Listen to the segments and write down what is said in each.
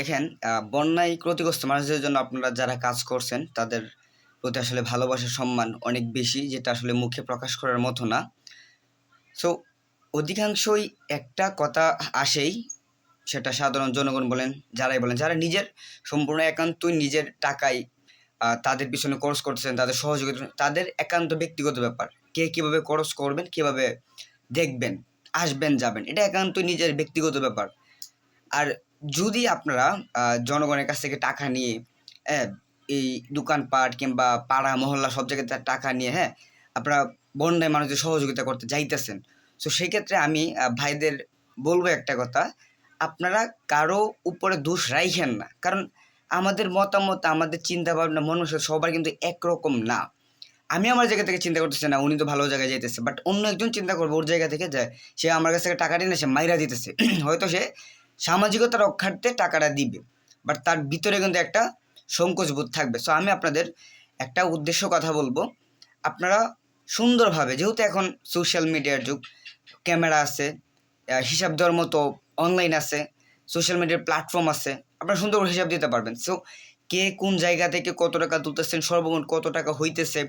দেখেন বন্যায় ক্ষতিগ্রস্ত মানুষদের জন্য আপনারা যারা কাজ করছেন তাদের প্রতি আসলে ভালোবাসা, সম্মান অনেক বেশি, যেটা আসলে মুখে প্রকাশ করার মতো না। সো অধিকাংশই একটা কথা আসেই, সেটা সাধারণ জনগণ বলেন, যারাই বলেন, যারা নিজের সম্পূর্ণ একান্তই নিজের টাকায় তাদের পিছনে খরচ করতেছেন, তাদের সহযোগিতা, তাদের একান্ত ব্যক্তিগত ব্যাপার। কে কিভাবে খরচ করবেন, কিভাবে দেখবেন, আসবেন, যাবেন, এটা একান্তই নিজের ব্যক্তিগত ব্যাপার। আর যদি আপনারা জনগণের কাছ থেকে টাকা নিয়ে হ্যাঁ, এই দোকানপাট কিংবা পাড়া মহল্লা সব জায়গায় টাকা নিয়ে আপনারা বন্যায় মানুষদের সহযোগিতা করতে যাইতেছেন, সো সেক্ষেত্রে আমি ভাইদের বলবো একটা কথা, আপনারা কারো উপরে দোষ রাইখেন না। কারণ আমাদের মতামত, আমাদের চিন্তা ভাবনা, মানুষের সবার কিন্তু একরকম না। আমি আমার জায়গা থেকে চিন্তা করতেছি না উনি তো ভালো জায়গায় যাইতেছে, বাট অন্য একজন চিন্তা করবো ওর জায়গা থেকে, যে সে আমার কাছ থেকে টাকা নিয়ে সে মাইরা দিতেছে হয়তো সে সামাজিকতা রক্ষার্থে টাকাটা দিবে, বাট তার ভিতরে কিন্তু একটা সংকোচ বোধ থাকবে। সো আমি আপনাদের একটা উদ্দেশ্য কথা বলবো, আপনারা সুন্দরভাবে, যেহেতু এখন সোশ্যাল মিডিয়ার যুগ, ক্যামেরা আছে, হিসাব দেওয়ার মতো অনলাইন আছে, সোশ্যাল মিডিয়ার প্ল্যাটফর্ম আছে, আপনারা সুন্দর করে হিসাব দিতে পারবেন। সো কে কোন জায়গা থেকে কত টাকা তুলতেছেন, সর্বমোট কত টাকা হইতেছে,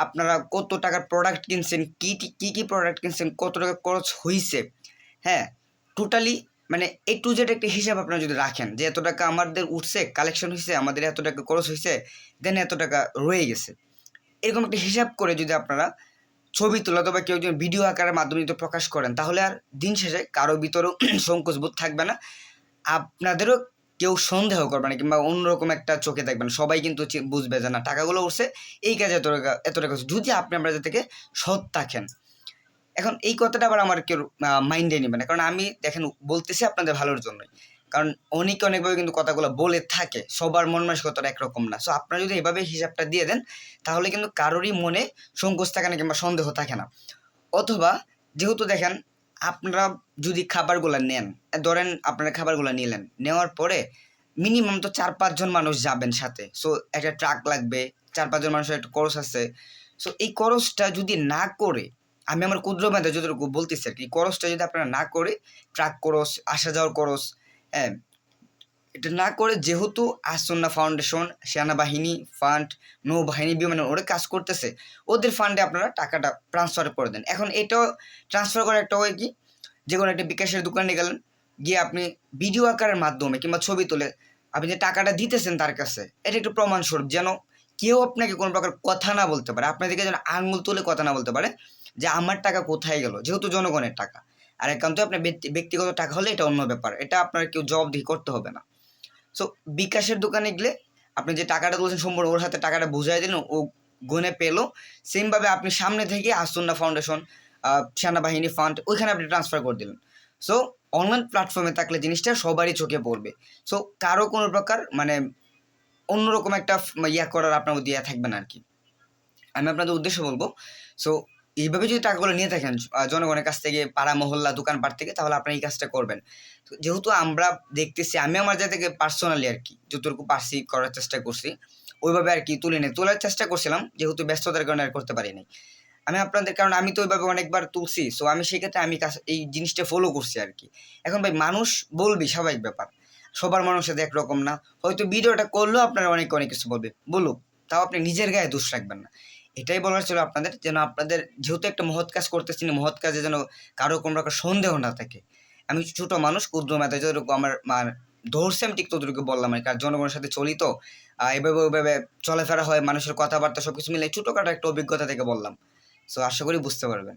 আপনারা কত টাকার প্রোডাক্ট কিনছেন, কি প্রোডাক্ট কিনছেন, কত টাকা খরচ হইছে, টোটালি মানে এ টু জেড একটা হিসাব আপনারা যদি রাখেন, যে এত টাকা আমাদের উঠছে, কালেকশন হয়েছে, আমাদের এত টাকা খরচ হয়েছে, দেন এত টাকা রয়ে গেছে, এরকম একটা হিসাব করে যদি আপনারা ছবি তোলা অথবা কেউ যদি ভিডিও আকারের মাধ্যমে যদি প্রকাশ করেন, তাহলে আর দিন শেষে কারো ভিতরেও সংকোচ বোধ থাকবে না, আপনাদেরও কেউ সন্দেহ করবে না, কিংবা অন্যরকম একটা চোখে দেখবেন, সবাই কিন্তু বুঝবে যে না টাকাগুলো উঠছে এই কাজে এত টাকা, যদি আপনি আপনাদের থেকে সৎ থাকেন। এখন এই কথাটা আবার আমার কেউ মাইন্ডে নেবে না, কারণ আমি দেখেন বলতেছি আপনাদের ভালোর জন্যই, কারণ অনেকভাবে কিন্তু কথাগুলো বলে থাকে, সবার মন মানসিকতাটা একরকম না। সো আপনারা যদি এভাবে হিসাবটা দিয়ে দেন, তাহলে কিন্তু কারোরই মনে সংকোচ থাকে না কিংবা সন্দেহ থাকে না। অথবা যেহেতু দেখেন, আপনারা যদি খাবারগুলো নেন, ধরেন আপনারা খাবারগুলো নিলেন, নেওয়ার পরে মিনিমাম তো 4-5 জন মানুষ যাবেন সাথে, সো একটা ট্রাক লাগবে, 4-5 জন মানুষের একটা খরচ আছে। সো এই খরচটা যদি না করে, আমি আমার ক্ষুদ্র মেধা যতটুকু বলতেছি আর কি, খরচটা যদি আপনারা না করে, ট্রাক খরচ, আসা যাওয়ার খরচ, হ্যাঁ, এটা না করে, যেহেতু আসন্না ফাউন্ডেশন, সেনাবাহিনী ফান্ড, নৌবাহিনী, বিমান ওরা কাজ করতেছে, ওদের ফান্ডে আপনারা টাকাটা ট্রান্সফার করে দেন। এখন এটাও ট্রান্সফার করার একটা ওয়ে কি, যে কোনো একটা বিকাশের দোকানে গেলেন, গিয়ে আপনি ভিডিও আকারের মাধ্যমে কিংবা ছবি তুলে আপনি যে টাকাটা দিতেছেন তার কাছে, এটা একটু প্রমাণস্বরূপ, যেন কেউ আপনাকে কোনো প্রকার কথা না বলতে পারে, আপনাদেরকে যেন আঙুল তুলে কথা না বলতে পারে যে আমার টাকা কোথায় গেল, যেহেতু জনগণের টাকা। আর একান্ত আপনার ব্যক্তিগত টাকা হলে এটা অন্য ব্যাপার, এটা আপনার কেউ জবাবদিহি করতে হবে না। সো বিকাশের দোকানে গেলে আপনি যে টাকাটা তুলছেন সম্পূর্ণ ওর হাতে টাকাটা বুঝাই দিলেন, ও গুনে পেলো, সেমভাবে আপনি সামনে থেকে আসন্না ফাউন্ডেশন, সেনাবাহিনী ফান্ড, ওইখানে আপনি ট্রান্সফার করে দিলেন। সো অনলাইন প্ল্যাটফর্মে থাকলে জিনিসটা সবারই চোখে পড়বে। সো কারো কোনো প্রকার মানে অন্যরকম একটা ইয়া করার আপনার মধ্যে ইয়া থাকবে না আর কি। আমি আপনাদের উদ্দেশ্য বলবো, সো এইভাবে যদি টাকাগুলো নিয়ে থাকেন জনগণের কাছ থেকে, পাড়া মহল্লা দোকানপাট থেকে, তাহলে আপনারা এই কাজটা করবেন। যেহেতু আমরা দেখতেছি, আমি আমার জায়গা থেকে পার্সোনালি আর কি যতটুকু পারছি করার চেষ্টা করছি, ওইভাবে আর কি তোলার চেষ্টা করছিলাম, যেহেতু ব্যস্ততার কারণে আর করতে পারিনি আমি আপনাদের, কারণ আমি তো ওইভাবে অনেকবার তুলছি। সো আমি সেক্ষেত্রে আমি এই জিনিসটা ফলো করছি আর কি। এখন ভাই মানুষ বলবি, স্বাভাবিক ব্যাপার, সবার মানুষের সাথে একরকম না, হয়তো ভিডিওটা করলেও আপনারা অনেক কিছু বলুক, তাও আপনি নিজের গায়ে দোষ রাখবেন না। এটাই বলার ছিল আপনাদের, যেন আপনাদের যেহেতু একটা মহৎ কাজ করতেছি, মহৎ কাজে যেন কারো কোনো রকম সন্দেহ না থাকে। আমি ছোট মানুষ, ক্ষুদ্র মেধায় যতটুকু আমার ধরছে আমি ঠিক ততটুকু বললাম আর কি। আর জনগণের সাথে চলি তো, এভাবে ওইভাবে চলাফেরা হয়, মানুষের কথাবার্তা সবকিছু মিলে ছোটখাটো একটা অভিজ্ঞতা থেকে বললাম। সো আশা করি বুঝতে পারবেন।